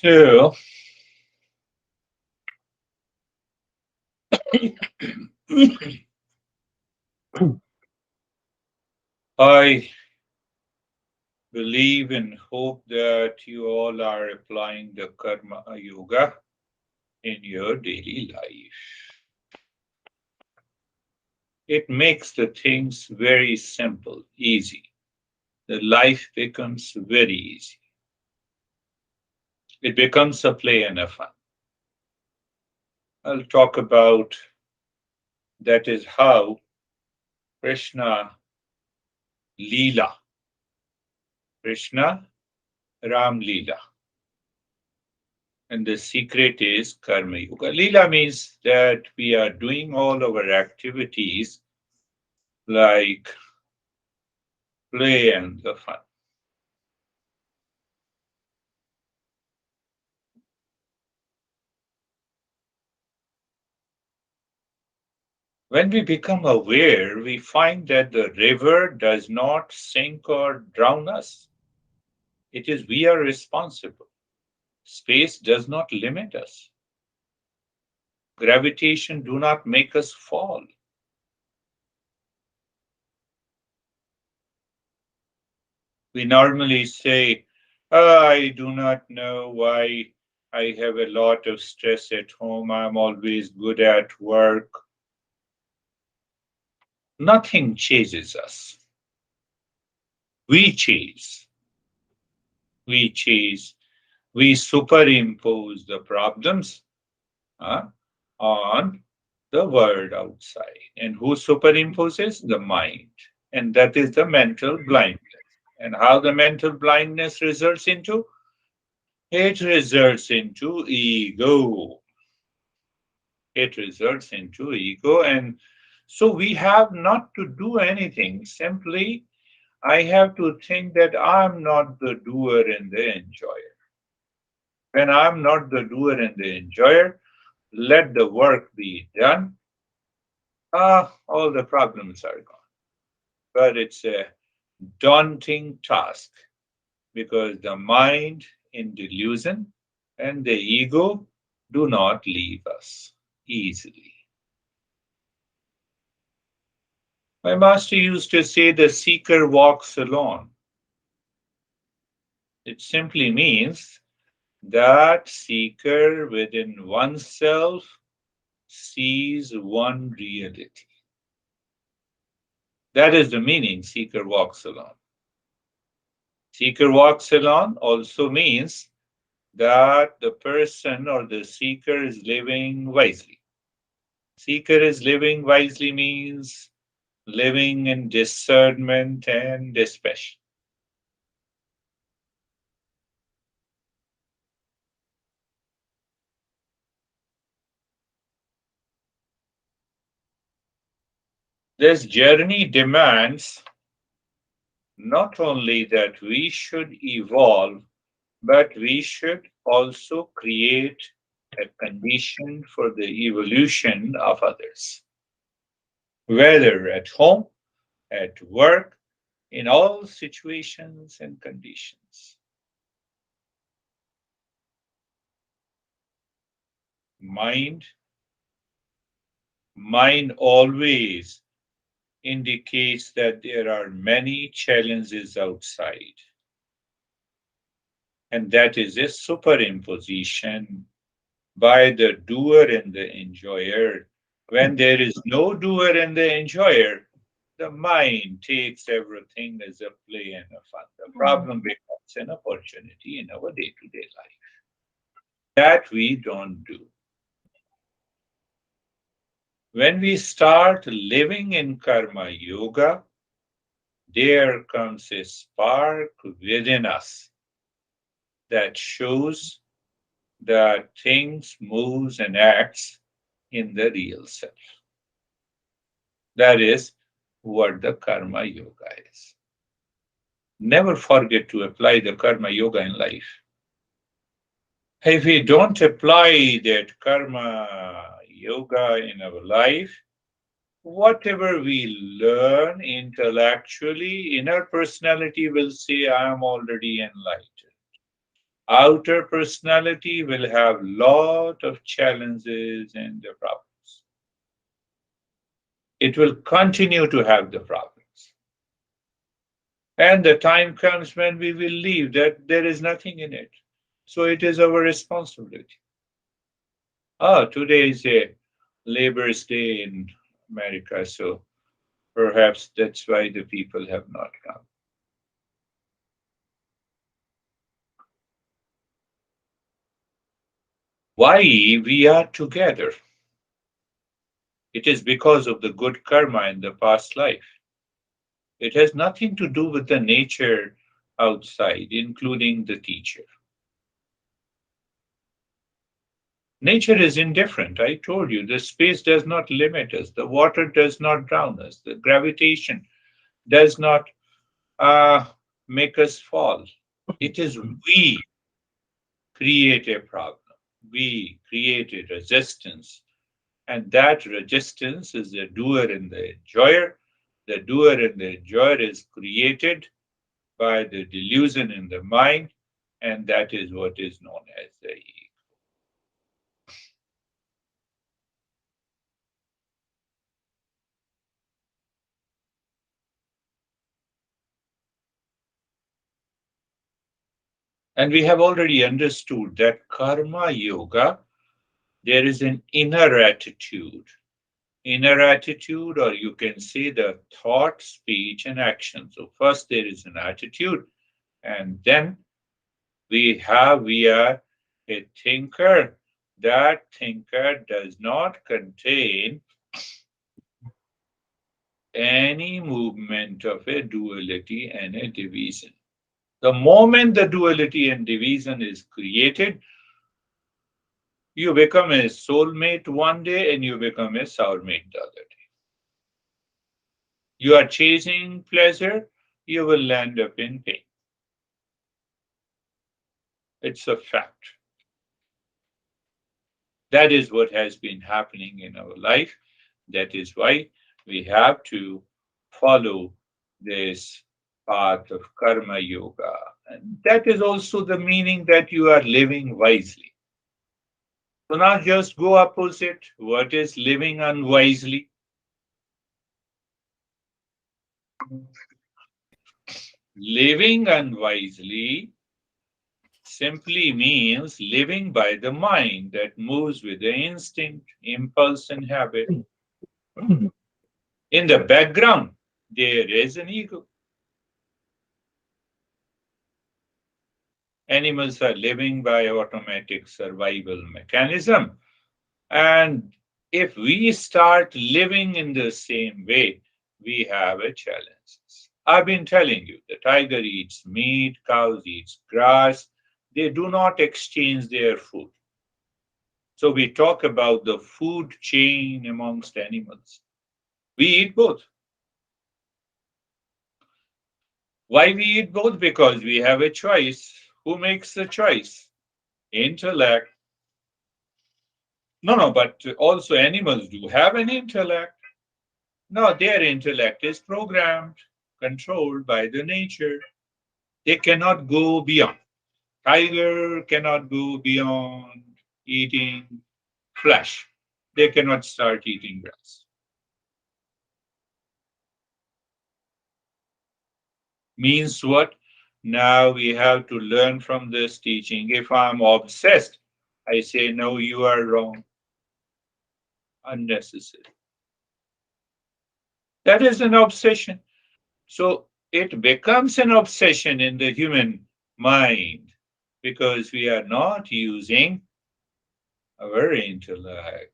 So, I believe and hope that you all are applying the Karma Yoga in your daily life. It makes the things very simple, easy. The life becomes very easy. It becomes a play and a fun. I'll talk about that is how Krishna Leela, Krishna Ram Leela. And the secret is Karma Yoga. Leela means that we are doing all our activities like play and the fun. When we become aware, we find that the river does not sink or drown us. It is we are responsible. Space does not limit us. Gravitation do not make us fall. We normally say, I do not know why I have a lot of stress at home. I'm always good at work. Nothing chases us. We chase. We chase. We superimpose the problems uh, on the world outside. And who superimposes? The mind. And that is the mental blindness. And how the mental blindness results into? It results into ego. It results into ego. And so we have not to do anything. Simply, I have to think that I'm not the doer and the enjoyer. When I'm not the doer and the enjoyer, let the work be done. All the problems are gone. But it's a daunting task because the mind in delusion and the ego do not leave us easily. My master used to say the seeker walks alone. It simply means that seeker within oneself sees one reality. That is the meaning seeker walks alone. Seeker walks alone also means that the person or the seeker is living wisely. Seeker is living wisely means living in discernment and dispassion. This journey demands not only that we should evolve, but we should also create a condition for the evolution of others, whether at home, at work, in all situations and conditions. Mind, mind always indicates that there are many challenges outside, and that is a superimposition by the doer and the enjoyer. When there is no doer and the enjoyer, the mind takes everything as a play and a fun. The problem becomes an opportunity in our day to day life. That we don't do. When we start living in karma yoga, there comes a spark within us that shows that things moves and acts in the real self. That is what the karma yoga is. Never forget to apply the karma yoga in life. If we don't apply that karma yoga in our life, whatever we learn intellectually, inner personality will say, I am already enlightened. Outer personality will have lot of challenges and the problems. It will continue to have the problems. And the time comes when we will leave that there is nothing in it. So it is our responsibility. Ah, today is a Labor's Day in America, so perhaps that's why the people have not come. Why we are together? It is because of the good karma in the past life. It has nothing to do with the nature outside, including the teacher. Nature is indifferent. I told you, the space does not limit us, the water does not drown us, the gravitation does not uh, make us fall. It is we create a problem. We create a resistance. And that resistance is the doer and the enjoyer. The doer and the enjoyer is created by the delusion in the mind, and that is what is known as the ego. And we have already understood that karma yoga, there is an inner attitude, or you can say the thought, speech, and action. So first there is an attitude, and then we are a thinker. That thinker does not contain any movement of a duality and a division. The moment the duality and division is created, you become a soulmate one day and you become a soulmate the other day. You are chasing pleasure, you will land up in pain. It's a fact. That is what has been happening in our life. That is why we have to follow this path of karma yoga. And that is also the meaning that you are living wisely. So now just go opposite. What is living unwisely? Living unwisely simply means living by the mind that moves with the instinct, impulse, and habit. In the background, there is an ego. Animals are living by automatic survival mechanism. And if we start living in the same way, we have a challenge. I've been telling you the tiger eats meat, cows eat grass. They do not exchange their food. So we talk about the food chain amongst animals. We eat both. Why we eat both? Because we have a choice. Who makes the choice? Intellect. No, no, but also animals do have an intellect. No, their intellect is programmed, controlled by the nature. They cannot go beyond. Tiger cannot go beyond eating flesh. They cannot start eating grass. Means what? Now we have to learn from this teaching. If I'm obsessed, I say, no, you are wrong, unnecessary. That is an obsession. So it becomes an obsession in the human mind because we are not using our intellect.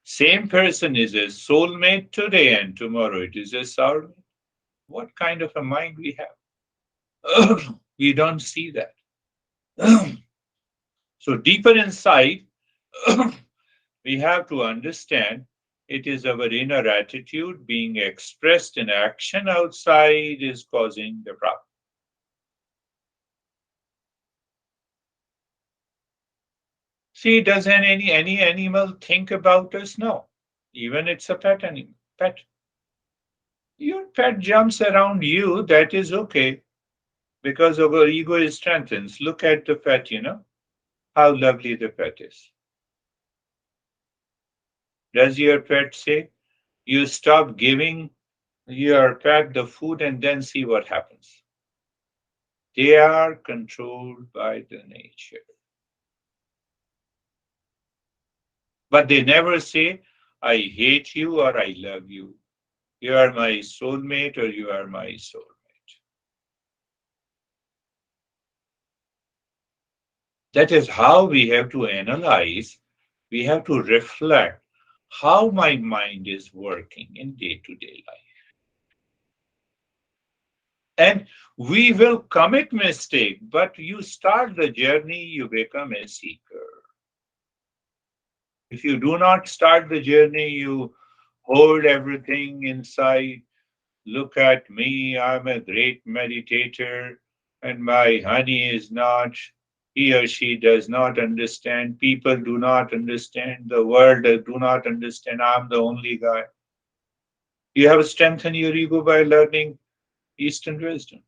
Same person is a soulmate today and tomorrow it is a soulmate. What kind of a mind we have? We don't see that. So deeper inside, we have to understand it is our inner attitude being expressed in action outside is causing the problem. See, does any animal think about us? No. Even it's a pet animal. Pet. Your pet jumps around you, that is okay. because our ego is strengthened. Look at the pet, how lovely the pet is. Does your pet say, you stop giving your pet the food and then see what happens? They are controlled by the nature. But they never say, I hate you or I love you. You are my soulmate or you are my soulmate. That is how we have to analyze, we have to reflect how my mind is working in day to day life. And we will commit mistake, but you start the journey, you become a seeker. If you do not start the journey, you hold everything inside. Look at me, I'm a great meditator, and my honey is not. He or she does not understand. People do not understand. The world do not understand. I'm the only guy. You have strengthened your ego by learning Eastern wisdom.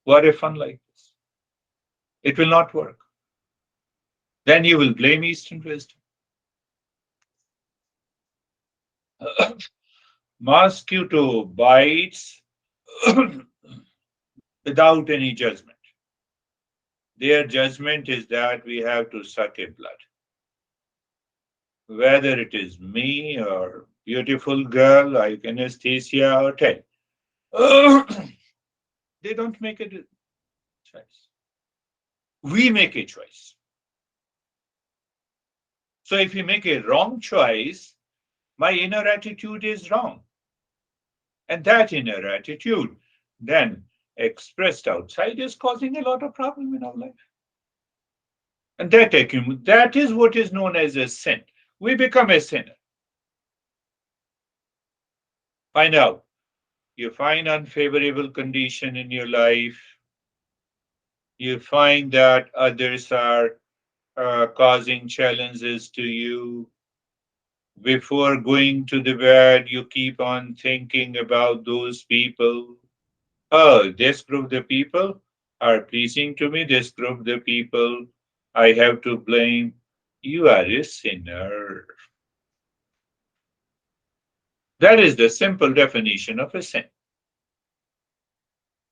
What a fun like this. It will not work. Then you will blame Eastern wisdom. Mosquito bites without any judgment. Their judgment is that we have to suck a blood. Whether it is me or beautiful girl like Anastasia or Ted. They don't make a choice. We make a choice. So if you make a wrong choice, my inner attitude is wrong. And that inner attitude then expressed outside is causing a lot of problem in our life. And that is what is known as a sin. We become a sinner. Find out. You find unfavorable condition in your life. You find that others are causing challenges to you. Before going to the bed, you keep on thinking about those people. Oh, this group of people are pleasing to me. This group of people I have to blame. You are a sinner. That is the simple definition of a sin.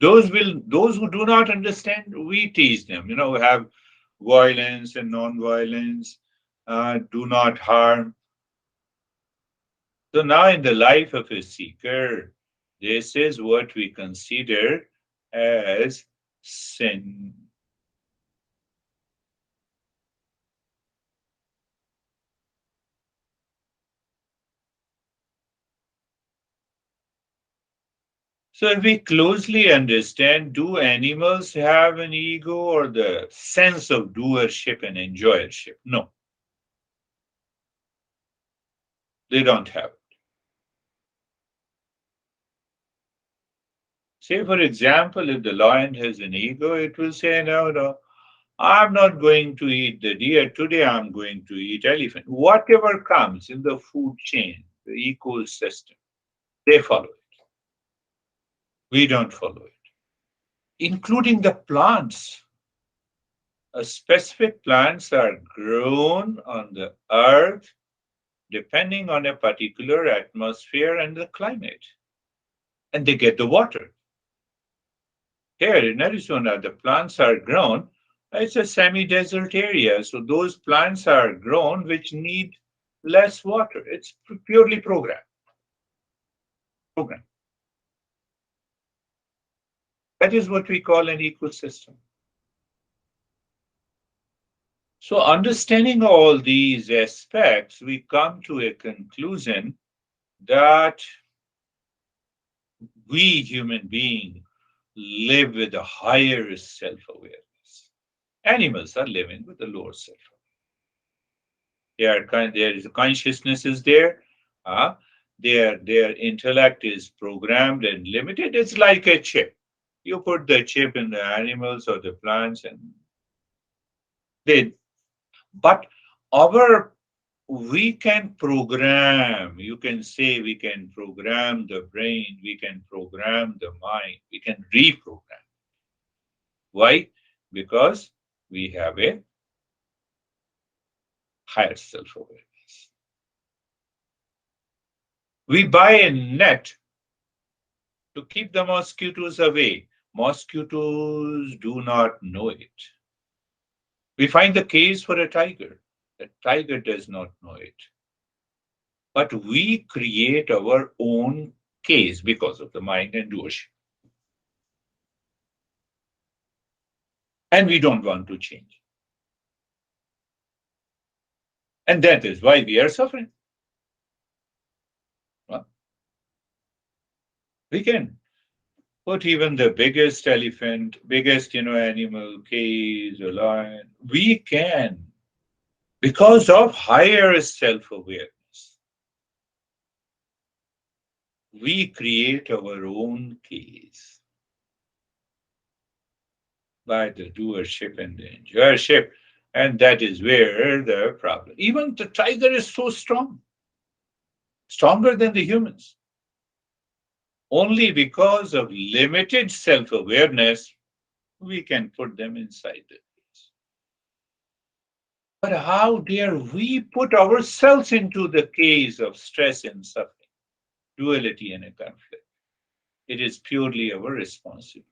Those who do not understand, we teach them. Have violence and non-violence. Do not harm. So now, in the life of a seeker, this is what we consider as sin. So, if we closely understand, do animals have an ego or the sense of doership and enjoyership? No, they don't have it. Say, for example, if the lion has an ego, it will say, no, no, I'm not going to eat the deer. Today I'm going to eat elephant. Whatever comes in the food chain, the ecosystem, they follow it. We don't follow it. Including the plants. Specific plants are grown on the earth depending on a particular atmosphere and the climate. And they get the water. Here in Arizona, the plants are grown. It's a semi desert area. So those plants are grown which need less water. It's purely programmed. Program. That is what we call an ecosystem. So, understanding all these aspects, we come to a conclusion that we human beings live with a higher self awareness. Animals are living with a lower self. There is consciousness is there. Uh, their intellect is programmed and limited. It's like a chip. You put the chip in the animals or the plants, and they. But our we can program. You can say we can program the brain. We can program the mind. We can reprogram. Why? Because we have a higher self awareness. We buy a net to keep the mosquitoes away. Mosquitoes do not know it. We find the case for a tiger. The tiger does not know it. But we create our own case because of the mind and doership. And we don't want to change. And that is why we are suffering. Well, we can put even the biggest elephant, biggest, animal, cage, a lion. We can, because of higher self-awareness, we create our own case by the doership and the enjoyership. And that is where the problem. Even the tiger is so strong, stronger than the humans. Only because of limited self awareness, we can put them inside the cage. But how dare we put ourselves into the case of stress and suffering, duality and a conflict? It is purely our responsibility.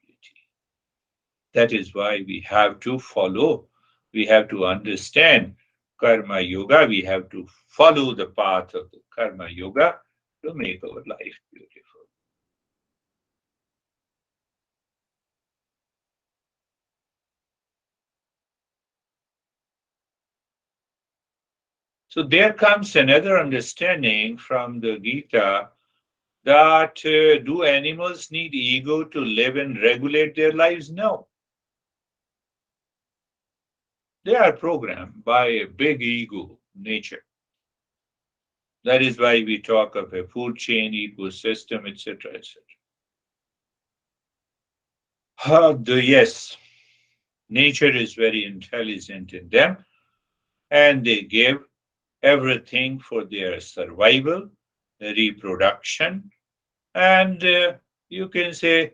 That is why we have to follow, we have to understand karma yoga, we have to follow the path of the karma yoga to make our life beautiful. So there comes another understanding from the Gita that do animals need ego to live and regulate their lives? No. They are programmed by a big ego, nature. That is why we talk of a food chain, ecosystem, etc., etc. Yes, nature is very intelligent in them, and they give everything for their survival, reproduction, and you can say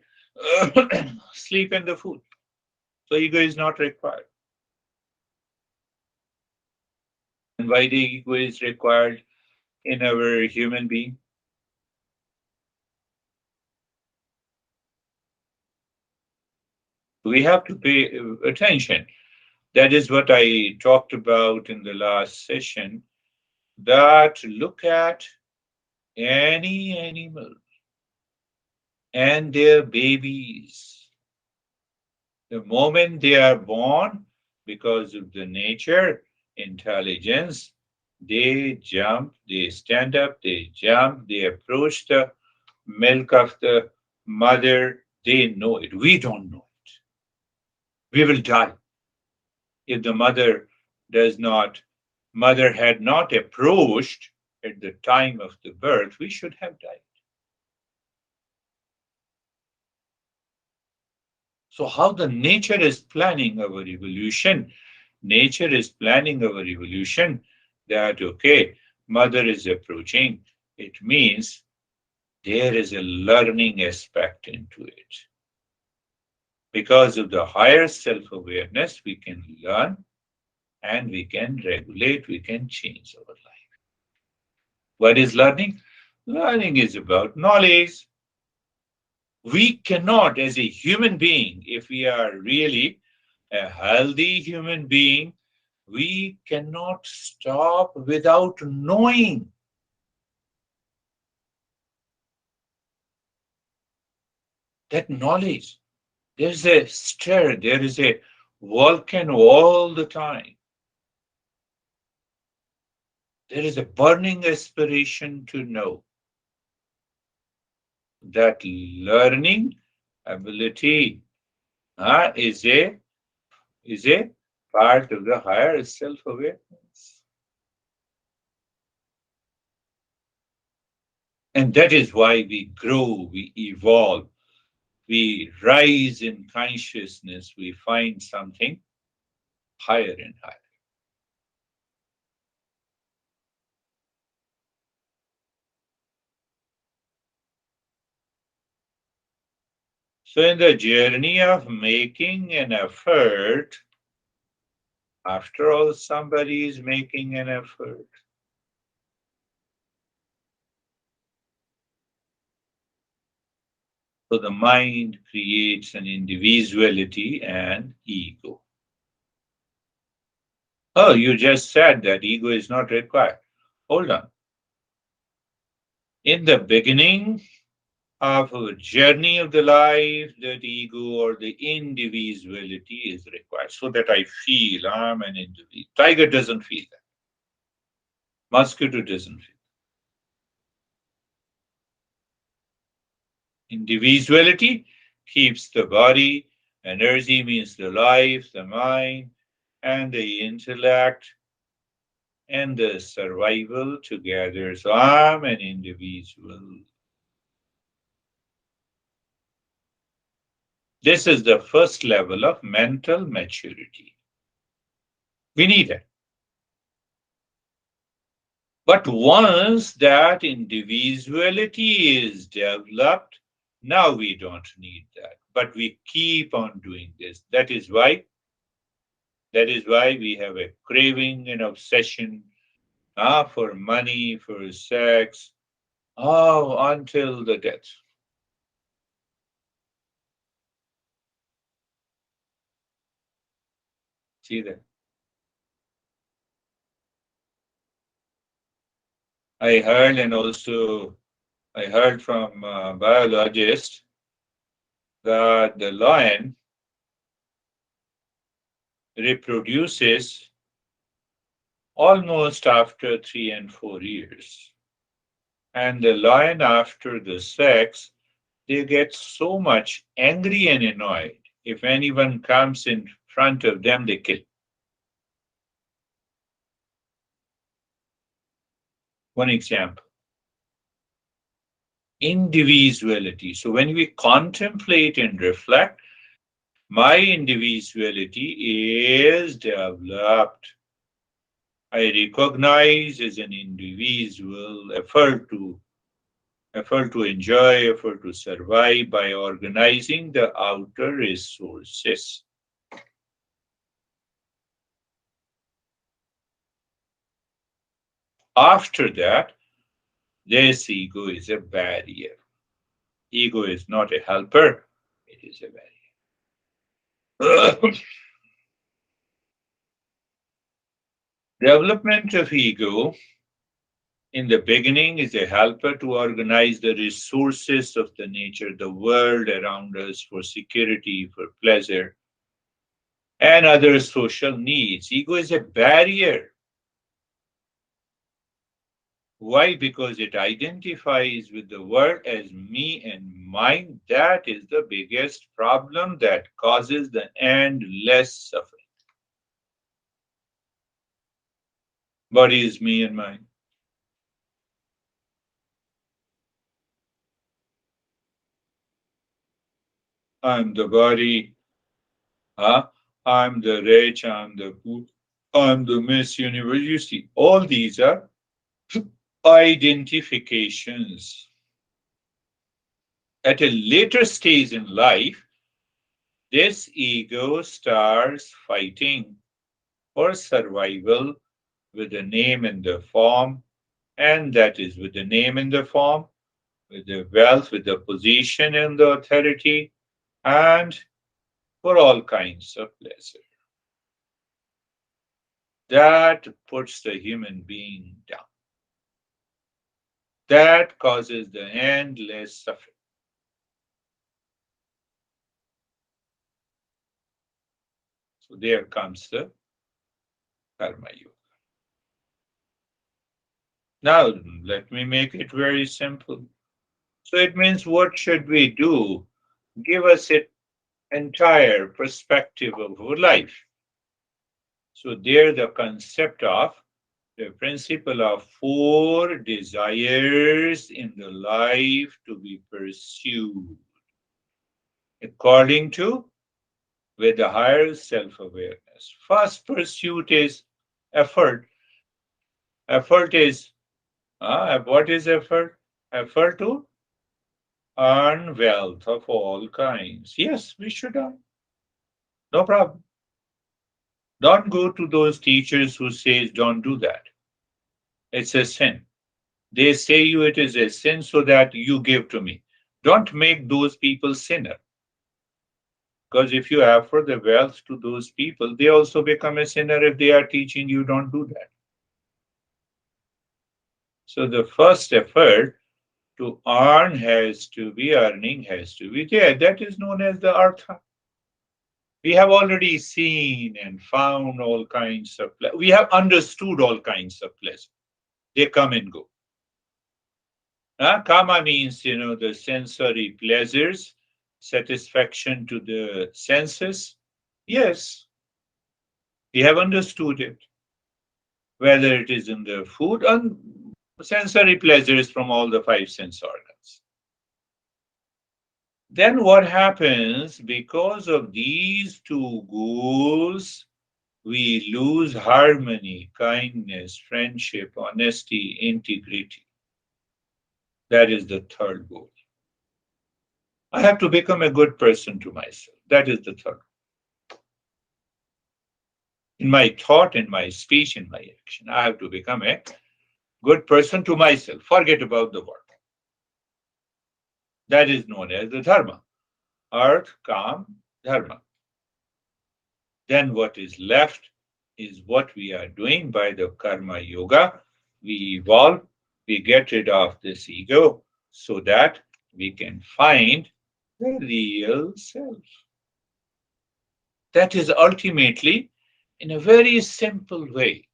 sleep and the food. So ego is not required. And why the ego is required in our human being? We have to pay attention. That is what I talked about in the last session. That look at any animal and their babies. The moment they are born, because of the nature, intelligence, they jump, they stand up, they jump, they approach the milk of the mother. They know it. We don't know it. We will die if the mother had not approached at the time of the birth. We should have died. So how the nature is planning our evolution? Nature is planning our evolution that, okay, mother is approaching. It means there is a learning aspect into it. Because of the higher self awareness, we can learn and we can regulate, we can change our life. What is learning? Learning is about knowledge. We cannot, as a human being, if we are really a healthy human being, we cannot stop without knowing that knowledge. There's a stir, there is a volcano all the time. There is a burning aspiration to know that learning ability is a part of the higher self-awareness. And that is why we grow, we evolve, we rise in consciousness, we find something higher and higher. So, in the journey of making an effort, after all, somebody is making an effort. So, the mind creates an individuality and ego. Oh, you just said that ego is not required. Hold on. In the beginning of a journey of the life, that ego or the individuality is required so that I feel I'm an individual. Tiger doesn't feel that. Mosquito doesn't feel. Individuality keeps the body, energy means the life, the mind, and the intellect and the survival together. So I'm an individual. This is the first level of mental maturity. We need it. But once that individuality is developed, now we don't need that. But we keep on doing this. That is why we have a craving and obsession for money, for sex, until the death. See that? I heard, and also I heard from biologists that the lion reproduces almost after 3 and 4 years. And the lion, after the sex, they get so much angry and annoyed. If anyone comes in front of them, they kill. One example, individuality. So when we contemplate and reflect, my individuality is developed. I recognize as an individual effort to enjoy, effort to survive by organizing the outer resources. After that, this ego is a barrier. Ego is not a helper, it is a barrier. Development of ego in the beginning is a helper to organize the resources of the nature, the world around us for security, for pleasure, and other social needs. Ego is a barrier. Why? Because it identifies with the world as me and mine. That is the biggest problem that causes the endless suffering. Body is me and mine. I'm the body. Huh? I'm the rich. I'm the poor. I'm the Miss Universe. You see, all these are identifications. At a later stage in life, this ego starts fighting for survival with the name and the form, and that is with the name and the form, with the wealth, with the position and the authority, and for all kinds of pleasure. That puts the human being down. That causes the endless suffering. So there comes the karma yoga. Now, let me make it very simple. So it means what should we do? Give us an entire perspective of our life. So there the concept of the principle of four desires in the life to be pursued according to with the higher self-awareness. First pursuit is effort. Effort is what is effort? Effort to earn wealth of all kinds. Yes, we should earn. No problem. Don't go to those teachers who says don't do that. It's a sin. They say you it is a sin so that you give to me. Don't make those people sinner. Because if you offer the wealth to those people, they also become a sinner if they are teaching you don't do that. So the first effort to earn has to be earning has to be there. That is known as the artha. We have already seen and found all kinds of we have understood all kinds of pleasure. They come and go. Kama means the sensory pleasures, satisfaction to the senses. Yes, we have understood it. Whether it is in the food and sensory pleasures from all the five sense organs. Then what happens because of these two goals? We lose harmony, kindness, friendship, honesty, integrity. That is the third goal. I have to become a good person to myself. That is the third. In my thought, in my speech, in my action, I have to become a good person to myself. Forget about the world. That is known as the dharma. Earth, calm, dharma. Then what is left is what we are doing by the karma yoga. We evolve, we get rid of this ego so that we can find the real self. That is ultimately, in a very simple way,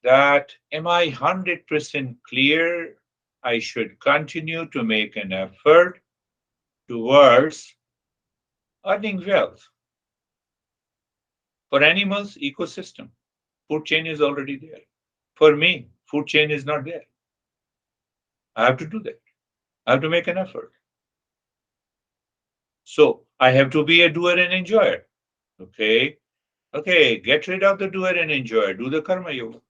that am I 100% clear? I should continue to make an effort towards earning wealth. For animals, ecosystem, food chain is already there. For me, food chain is not there. I have to do that. I have to make an effort. So I have to be a doer and enjoyer. Okay. Okay. Get rid of the doer and enjoyer. Do the karma yoga.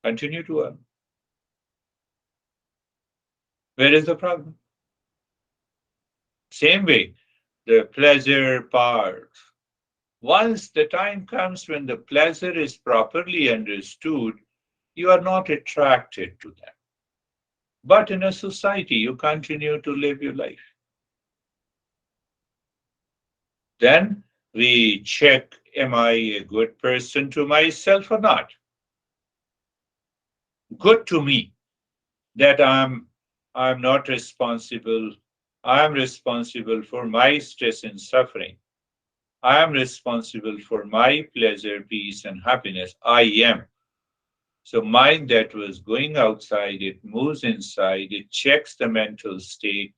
Continue to earn. Where is the problem? Same way, the pleasure part. Once the time comes when the pleasure is properly understood, you are not attracted to them. But in a society, you continue to live your life. Then we check, am I a good person to myself or not? Good to me that I'm not responsible. I'm responsible for my stress and suffering. I am responsible for my pleasure, peace, and happiness. I am. So mind that was going outside, it moves inside, it checks the mental state,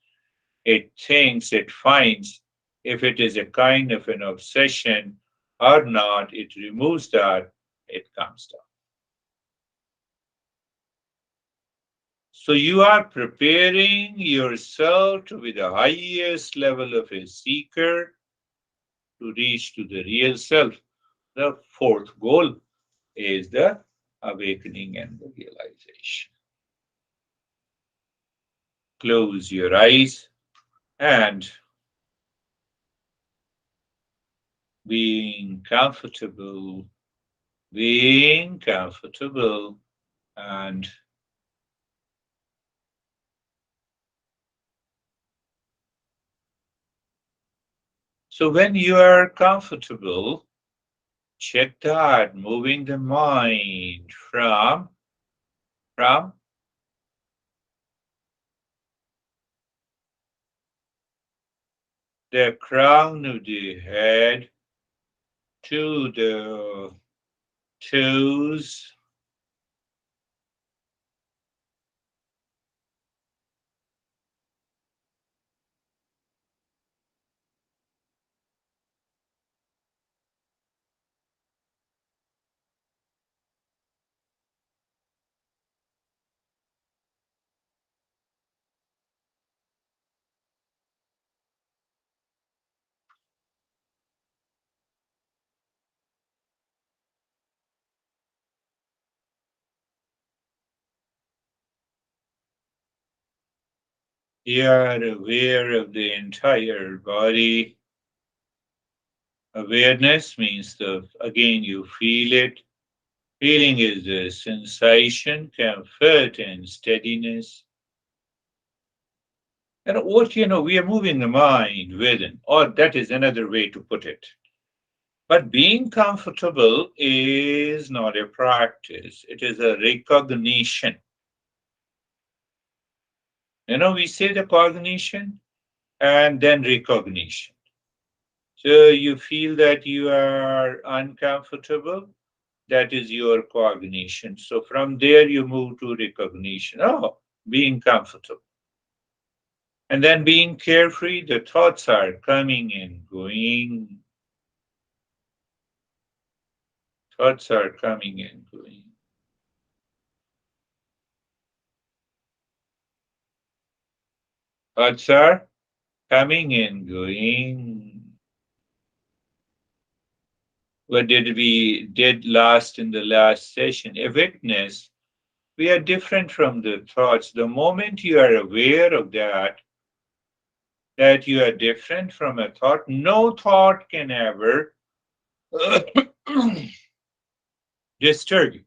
it thinks, it finds if it is a kind of an obsession or not, it removes that, it comes down. So you are preparing yourself to be the highest level of a seeker to reach to the real self. The fourth goal is the awakening and the realization. Close your eyes and being comfortable, being comfortable, and so when you are comfortable, check that moving the mind from the crown of the head to the toes, You are aware of the entire body. Awareness means again you feel it. Feeling is the sensation, comfort, and steadiness. And we are moving the mind within, or that is another way to put it. But being comfortable is not a practice, it is a recognition. We say the cognition and then recognition. So you feel that you are uncomfortable, that is your cognition. So from there you move to recognition. Oh, being comfortable. And then being carefree, the thoughts are coming and going. Thoughts are coming and going. Thoughts are coming and going. What did we did last in the last session? Awareness. We are different from the thoughts. The moment you are aware of that you are different from a thought, no thought can ever disturb you.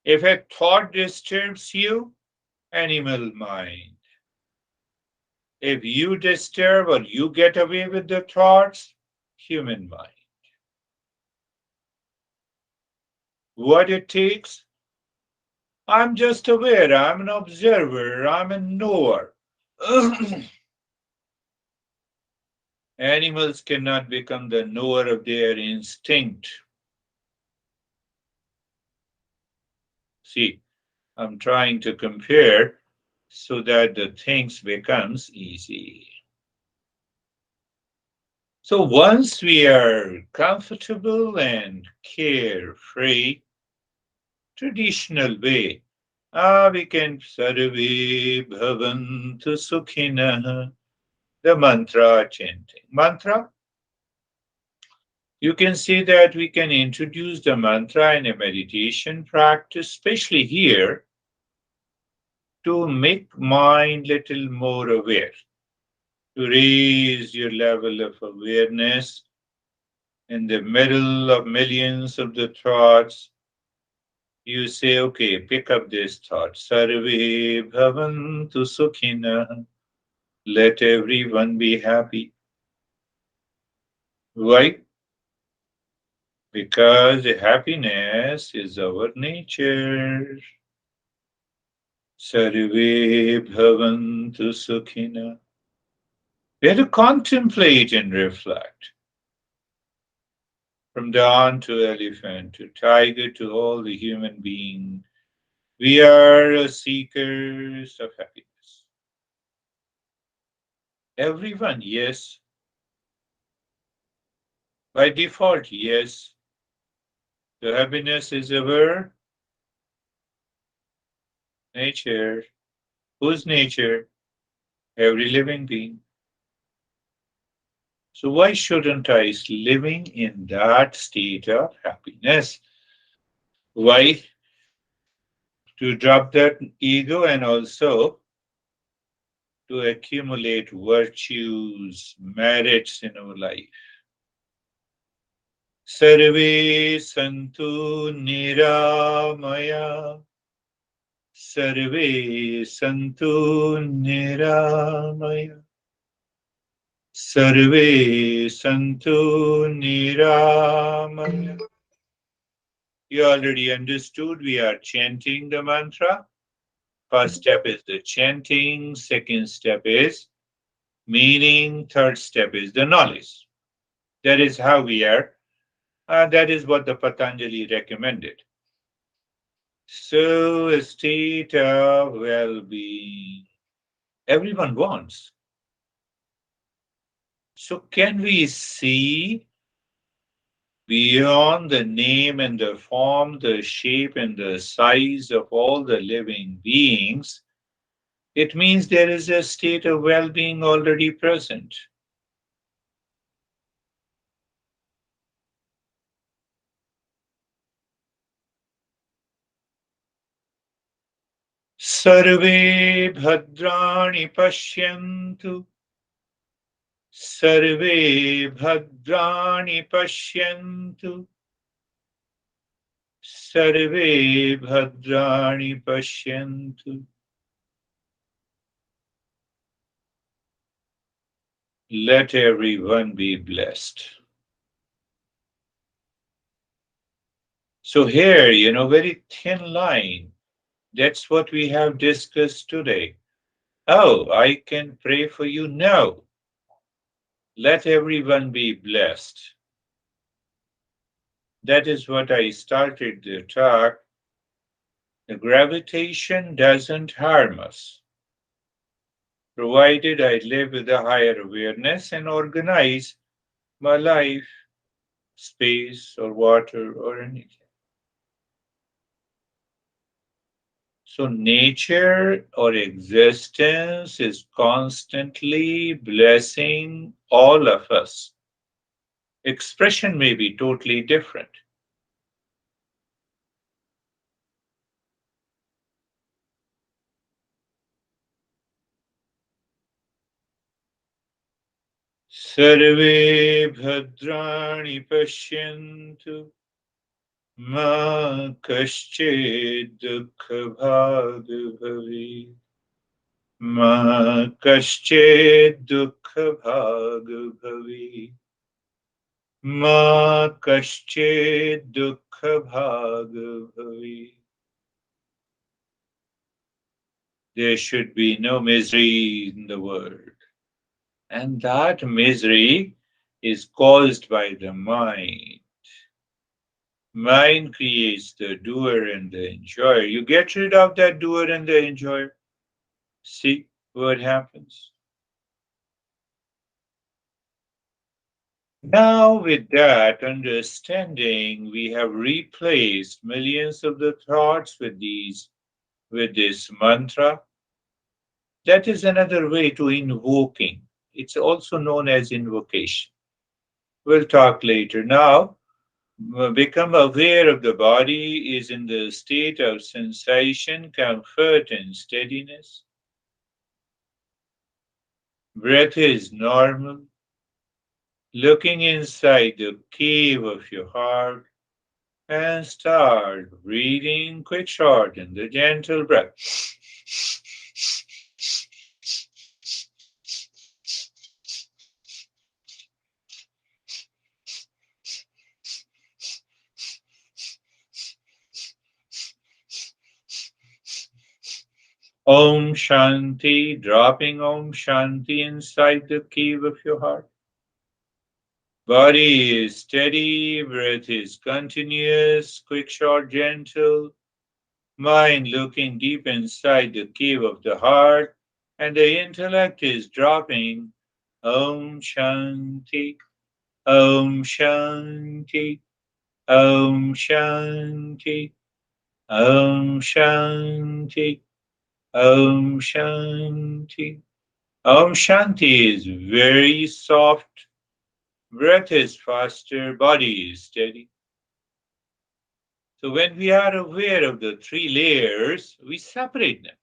If a thought disturbs you, animal mind. If you disturb or you get away with the thoughts, human mind. What it takes? I'm just aware, I'm an observer, I'm a knower. Animals cannot become the knower of their instinct. See, I'm trying to compare so that the things becomes easy. So once we are comfortable and carefree, traditional way, we can sarve bhavantu sukhina, the mantra chanting. Mantra, you can see that we can introduce the mantra in a meditation practice, especially here, to make mind little more aware, to raise your level of awareness in the middle of millions of the thoughts. You say, okay, pick up this thought. Sarve bhavantu sukhina. Let everyone be happy. Why? Because happiness is our nature. Sarve bhavantu sukhina. We have to contemplate and reflect. From dawn to elephant to tiger to all the human beings, we are seekers of happiness. Everyone, yes. By default, yes. The happiness is our nature. Whose nature? Every living being. So why shouldn't I living in that state of happiness? Why? To drop that ego and also to accumulate virtues, merits in our life. Sarve santu niramaya. Sarve santu niramaya. Sarve santu niramaya. You already understood we are chanting the mantra. First step is the chanting, second step is meaning, third step is the knowledge. That is how we are. That is what the Patanjali recommended. So, a state of well being. Everyone wants. So, can we see beyond the name and the form, the shape and the size of all the living beings? It means there is a state of well being already present. सर्वे भद्राणि पश्यन्तु सर्वे भद्राणि पश्यन्तु सर्वे भद्राणि पश्यन्तु. Let everyone be blessed. So here, very thin line. That's what we have discussed today. Oh, I can pray for you. No. Let everyone be blessed. That is what I started the talk. The gravitation doesn't harm us, provided I live with a higher awareness and organize my life, space, or water, or anything. So, nature or existence is constantly blessing all of us. Expression may be totally different. Sarve bhadrani pashyantu ma kaschid dukha bhag bhavi ma kaschid dukha bhag bhavi ma kaschid dukha bhag bhavi. There should be no misery in the world. And that misery is caused by the mind. Mind creates the doer and the enjoyer. You get rid of that doer and the enjoyer. See what happens. Now, with that understanding, we have replaced millions of the thoughts with this mantra. That is another way to invoking. It's also known as invocation. We'll talk later. Now, become aware of the body is in the state of sensation, comfort, and steadiness. Breath is normal. Looking inside the cave of your heart and start breathing quick, short, and the gentle breath. Om Shanti, dropping Om Shanti inside the cave of your heart. Body is steady, breath is continuous, quick, short, gentle. Mind looking deep inside the cave of the heart, and the intellect is dropping Om Shanti, Om Shanti, Om Shanti, Om Shanti, Om Shanti. Om Shanti is very soft, breath is faster, body is steady. So when we are aware of the three layers, we separate them.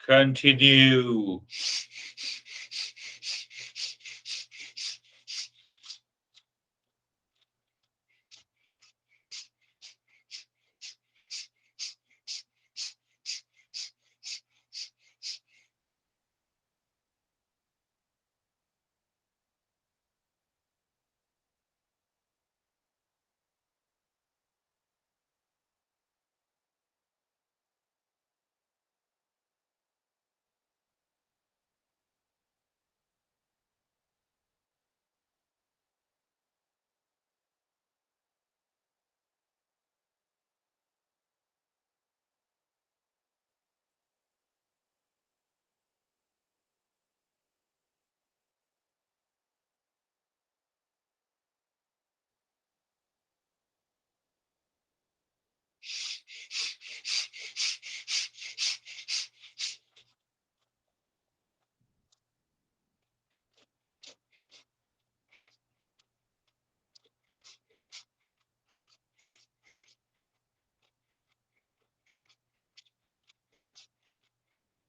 Continue.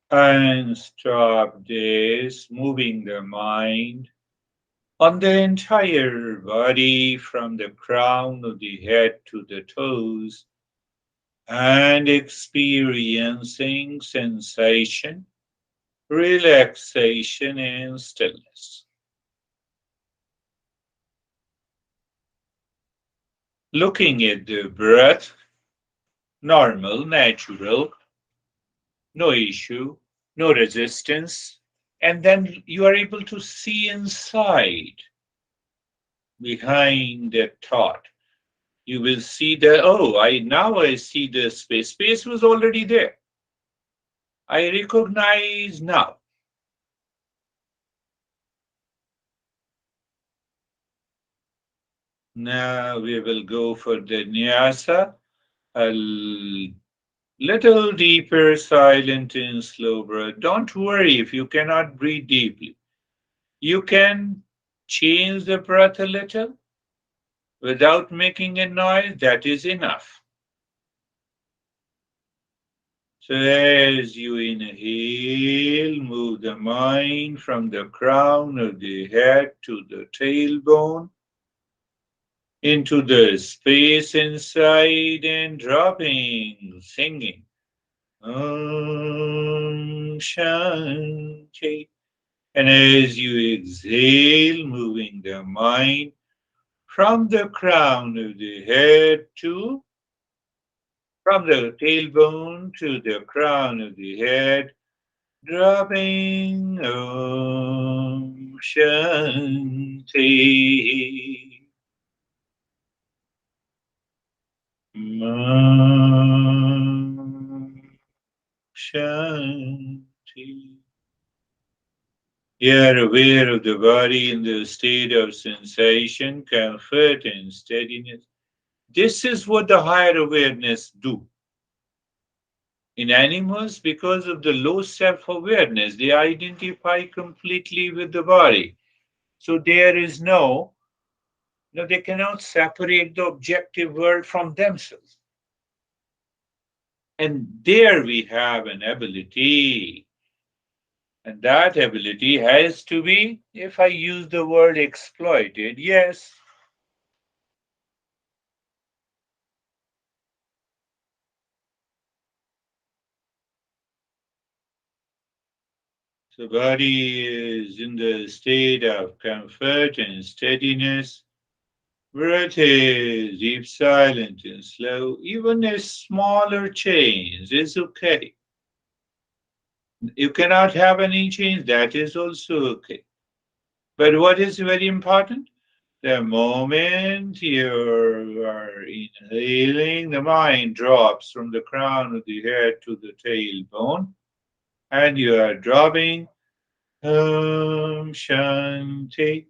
And stop this, moving the mind on the entire body from the crown of the head to the toes and experiencing sensation, relaxation, and stillness. Looking at the breath, normal, natural, no issue, no resistance, and then you are able to see inside, behind that thought. You will see that, oh, I see the space. Space was already there. I recognize now. Now we will go for the nyasa, a little deeper, silent and slow breath. Don't worry if you cannot breathe deeply. You can change the breath a little without making a noise. That is enough. So as you inhale, move the mind from the crown of the head to the tailbone into the space inside and dropping, singing. Om Shanti. And as you exhale, moving the mind from the crown of the head to, from the tailbone to the crown of the head, dropping Om Shanti. Om Shanti. You are aware of the body in the state of sensation, comfort, and steadiness. This is what the higher awareness do. In animals, because of the low self-awareness, they identify completely with the body. So there is no, they cannot separate the objective world from themselves. And there we have an ability. And that ability has to be, if I use the word exploited, yes. The body is in the state of comfort and steadiness. Breath is deep, silent, and slow. Even a smaller change is okay. You cannot have any change, that is also okay. But what is very important? The moment you are inhaling, the mind drops from the crown of the head to the tailbone, and you are dropping Om Shanti.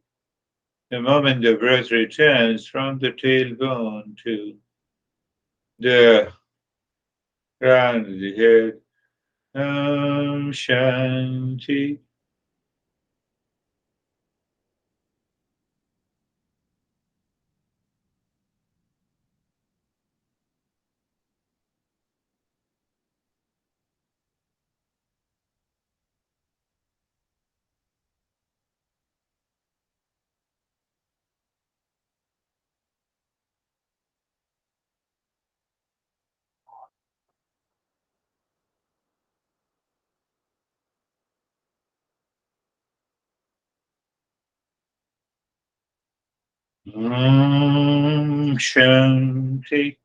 The moment the breath returns from the tailbone to the crown of the head, Om Shanti. Shanti.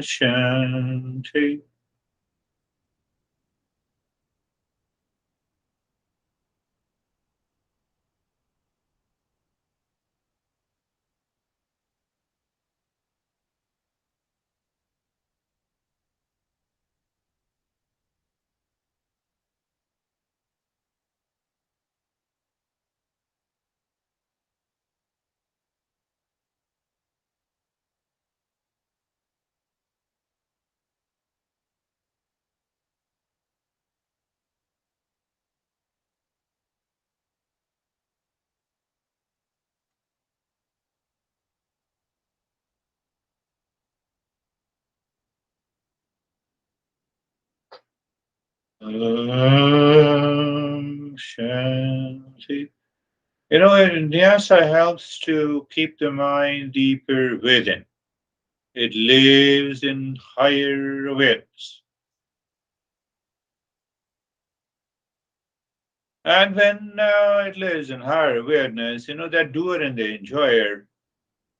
Shanti. Shanti. Nyasa helps to keep the mind deeper within. It lives in higher awareness. And when it lives in higher awareness, that doer and the enjoyer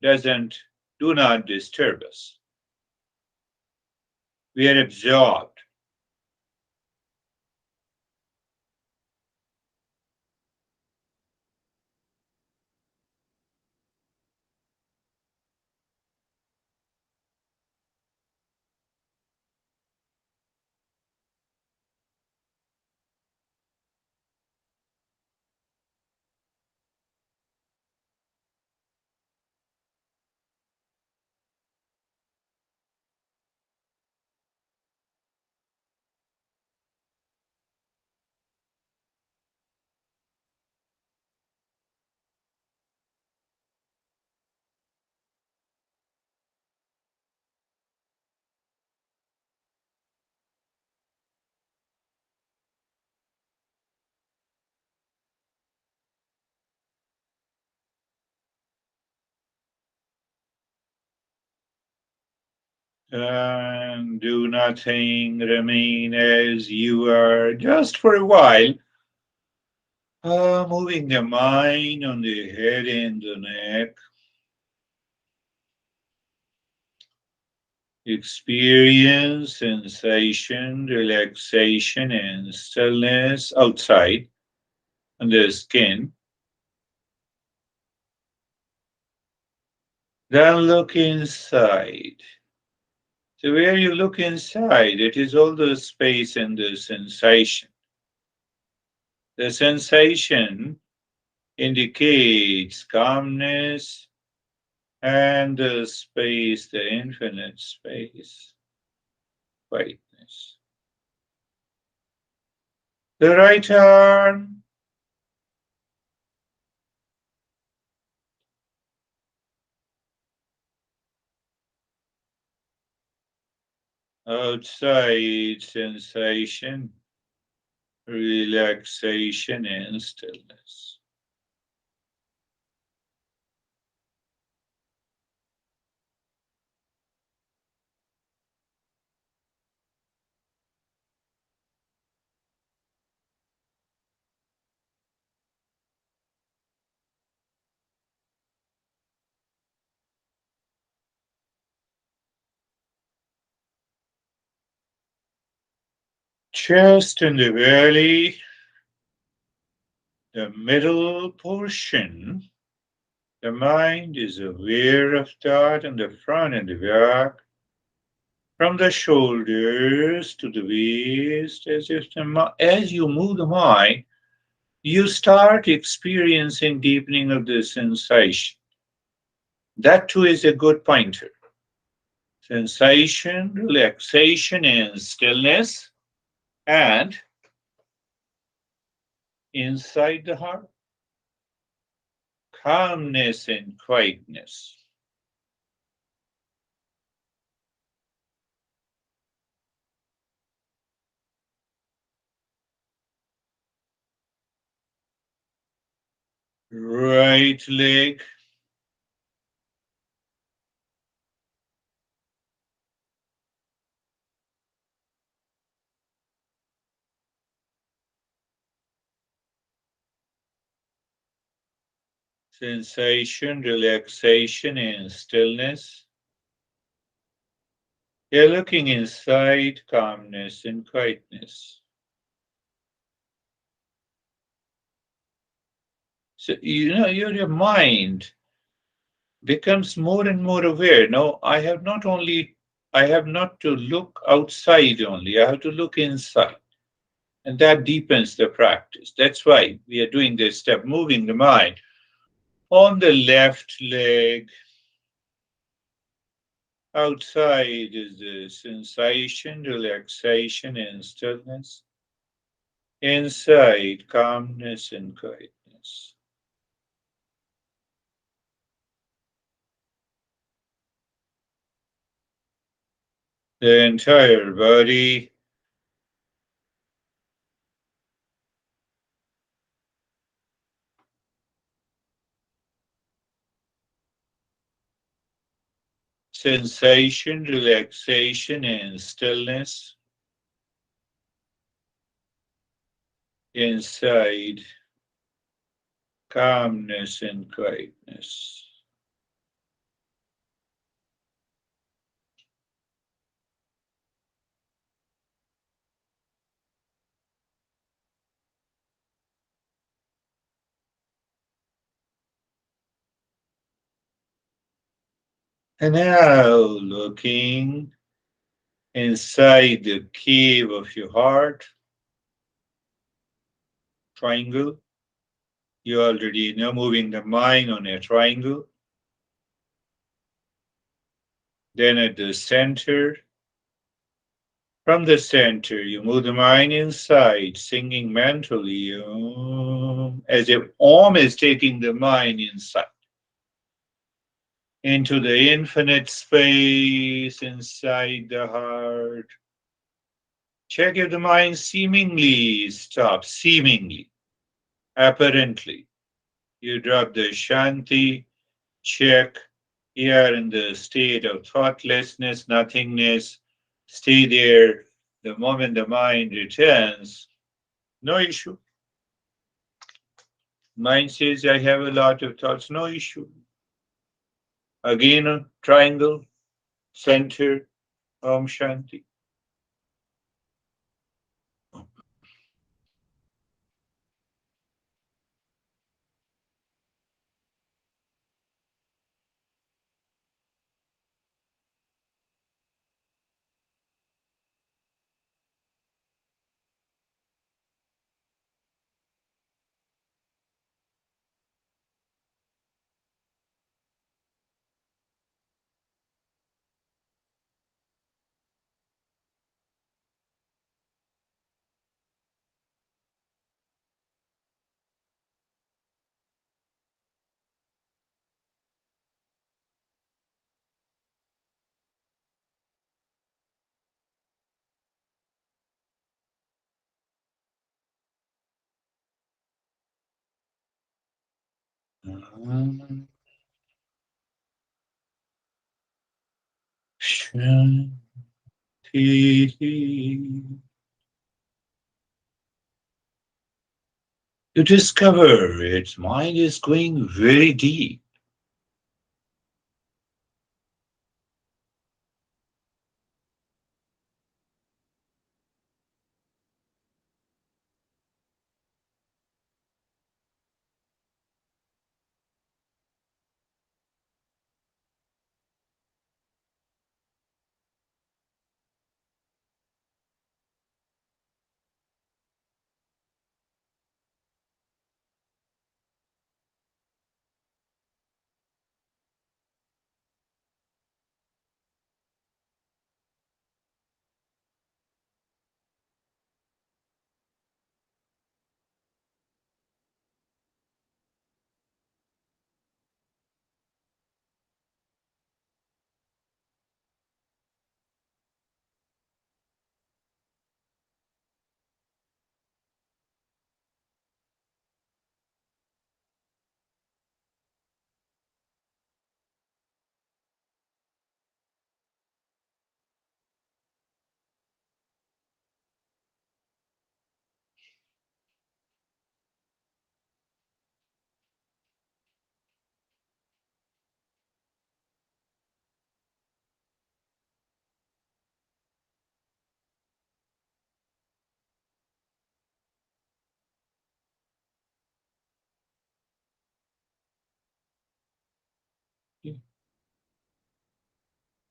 do not disturb us. We are absorbed. And do nothing, remain as you are just for a while, moving the mind on the head and the neck. Experience sensation, relaxation, and stillness outside on the skin. Then look inside. So, where you look inside, it is all the space and the sensation. The sensation indicates calmness and the space, the infinite space, quietness. The right arm outside sensation, relaxation, and stillness. Chest and the belly, the middle portion. The mind is aware of that in the front and the back, from the shoulders to the waist, as you move the mind, you start experiencing deepening of the sensation. That too is a good pointer. sensation, relaxation, and stillness, and inside the heart, calmness and quietness. Right leg, sensation, relaxation, and stillness. You're looking inside, calmness and quietness. So, your mind becomes more and more aware. Now, I have not to look outside only, I have to look inside. And that deepens the practice. That's why we are doing this step, moving the mind. On the left leg, outside is the sensation, relaxation, and stillness. Inside, calmness and quietness. The entire body, sensation, relaxation, and stillness. Inside, calmness and quietness. And now looking inside the cave of your heart, triangle. You already know moving the mind on a triangle. Then at the center, from the center, you move the mind inside, singing mentally, as if Om is taking the mind inside, into the infinite space inside the heart. Check if the mind seemingly stops, seemingly, apparently. You drop the Shanti, check. You are in the state of thoughtlessness, nothingness. Stay there. The moment the mind returns, no issue. Mind says, I have a lot of thoughts, no issue. Again, a triangle, center, Om Shanti. Om Shanti. You discover its mind is going very deep.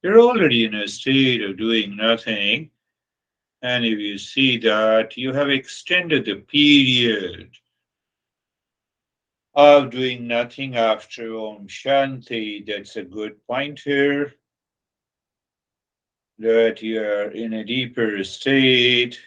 You're already in a state of doing nothing. And if you see that you have extended the period of doing nothing after Om Shanti, that's a good pointer that you are in a deeper state.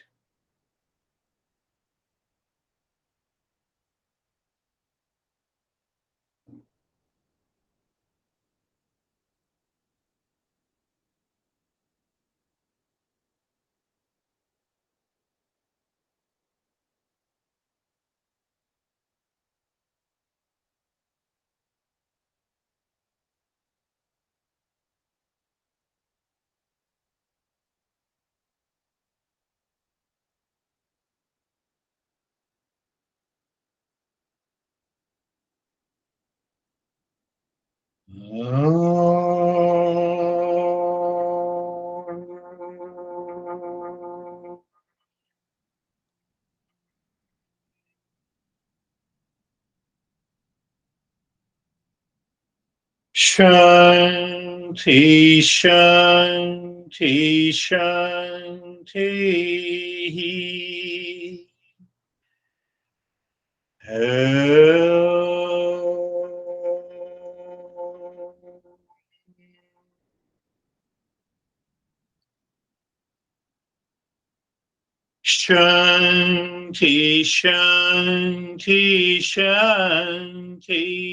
Shanti, Shanti, Shanti. Shanti, Shanti, Shanti.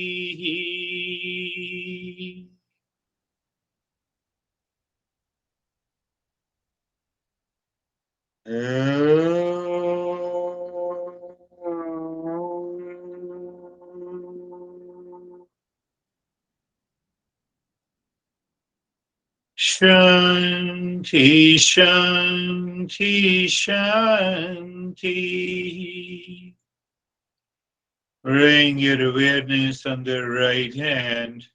Shanti, Shanti, Shanti. Bring your awareness on the right hand,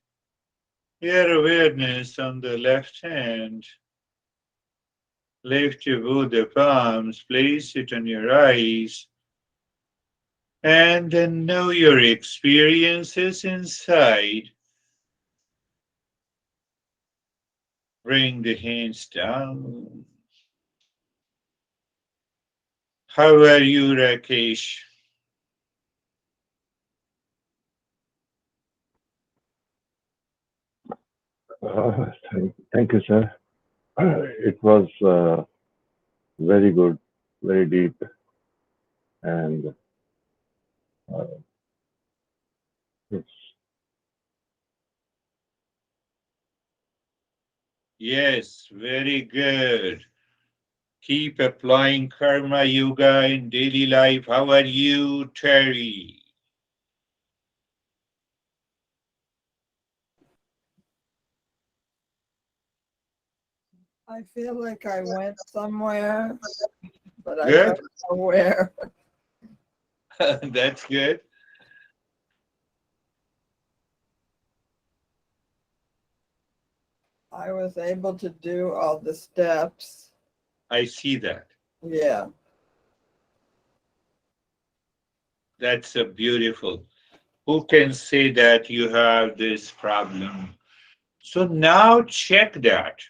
your awareness on the left hand. Lift your both the palms, place it on your eyes, and then know your experiences inside. Bring the hands down. How are you, Rakesh? Thank you, sir. It was very good, very deep, and uh, it's Yes, very good. Keep applying karma yoga in daily life. How are you, Terry? I feel like I went somewhere, but I don't Good. know where. That's good. I was able to do all the steps. I see that. Yeah. That's a beautiful. Who can say that you have this problem? So now check that.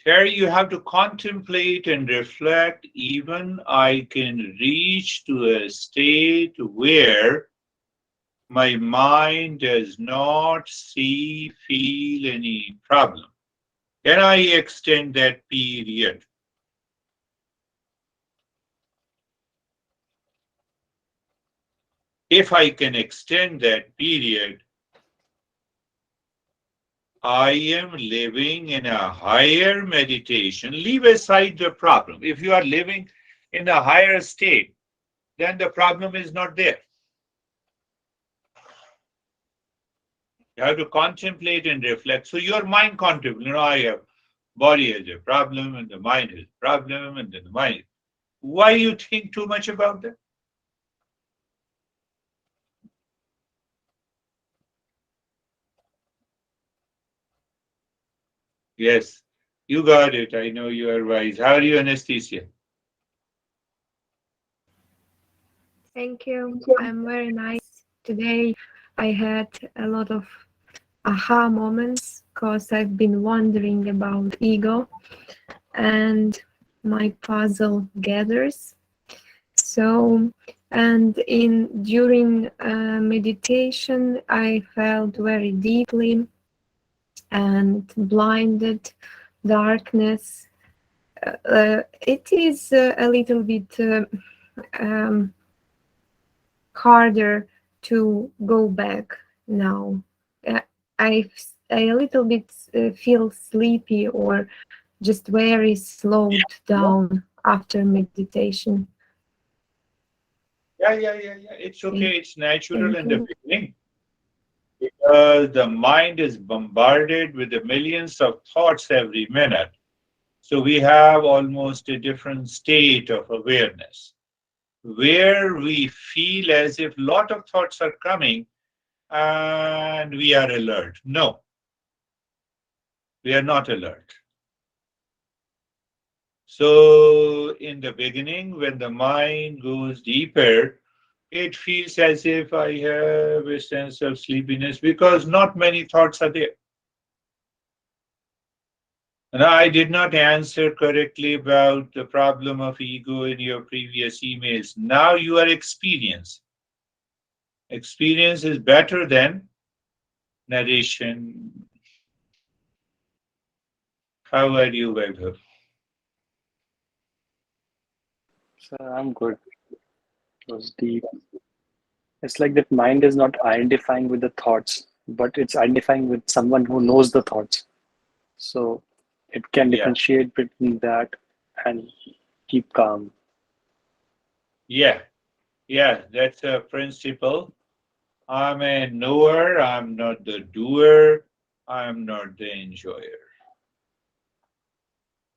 Here you have to contemplate and reflect. Even I can reach to a state where my mind does not see, feel any problem. Can I extend that period? If I can extend that period, I am living in a higher meditation. Leave aside the problem. If you are living in a higher state, then the problem is not there. You have to contemplate and reflect. So your mind contemplates, I have body has a problem and the mind has a problem and then the mind. Why you think too much about that? Yes, you got it. I know you are wise. How are you, Anesthesia? Thank you. I'm very nice. Today I had a lot of aha moments because I've been wondering about ego and my puzzle gathers. So, and during meditation, I felt very deeply and blinded darkness. It is a little bit um, harder to go back now. Uh, I a little bit feel sleepy or just very slowed down after meditation. Yeah. It's Thank, okay. It's natural thank in the you. beginning because the mind is bombarded with the millions of thoughts every minute. So we have almost a different state of awareness where we feel as if a lot of thoughts are coming and we are alert. No, we are not alert. So in the beginning, when the mind goes deeper, it feels as if I have a sense of sleepiness because not many thoughts are there. And I did not answer correctly about the problem of ego in your previous emails. Now you are experienced. Experience is better than narration. How are you, Vaibhav? So I'm good. It was deep. It's like that mind is not identifying with the thoughts, but it's identifying with someone who knows the thoughts. So it can Yeah, differentiate between that and keep calm. yeah, yeah. That's a principle. I'm a knower. I'm not the doer. I'm not the enjoyer.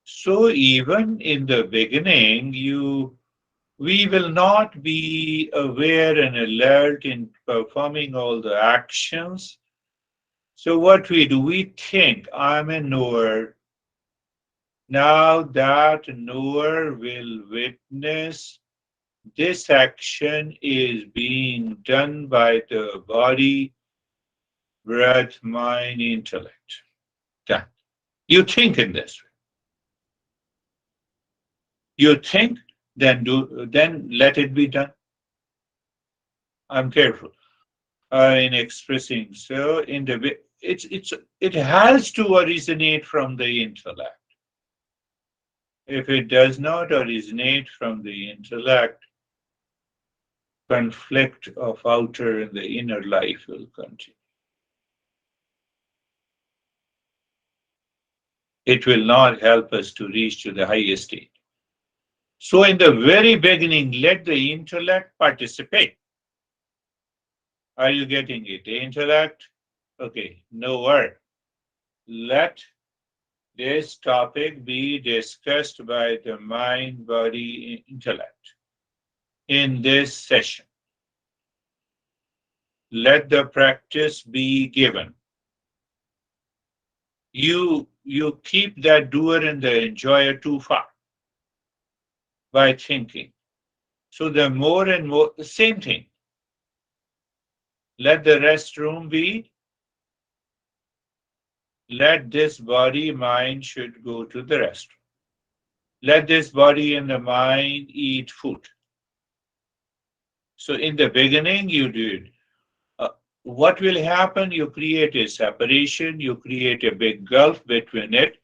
So even in the beginning, we will not be aware and alert in performing all the actions. So what we do, we think I'm a knower. Now that knower will witness this action is being done by the body, breath, mind, intellect. Done. You think in this way. You think, then let it be done. I'm careful in expressing. So in the way it has to originate from the intellect. If it does not originate from the intellect, conflict of outer and the inner life will continue. It will not help us to reach to the highest state. So in the very beginning, let the intellect participate. Are you getting it? The intellect? Okay, no word. Let this topic be discussed by the mind, body, intellect in this session. Let the practice be given. You keep that doer and the enjoyer too far by thinking. So the more and more, the same thing. Let the restroom be, let this body, mind should go to the restroom. Let this body and the mind eat food. So in the beginning, you did. Uh, what will happen? You create a separation, you create a big gulf between it.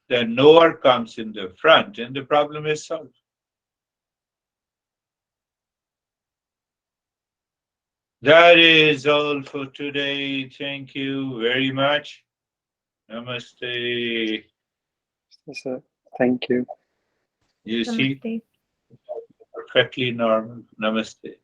The knower comes in the front, and the problem is solved. That is all for today. Thank you very much. Namaste. So thank you. You see, Namaste. perfectly normal. Namaste.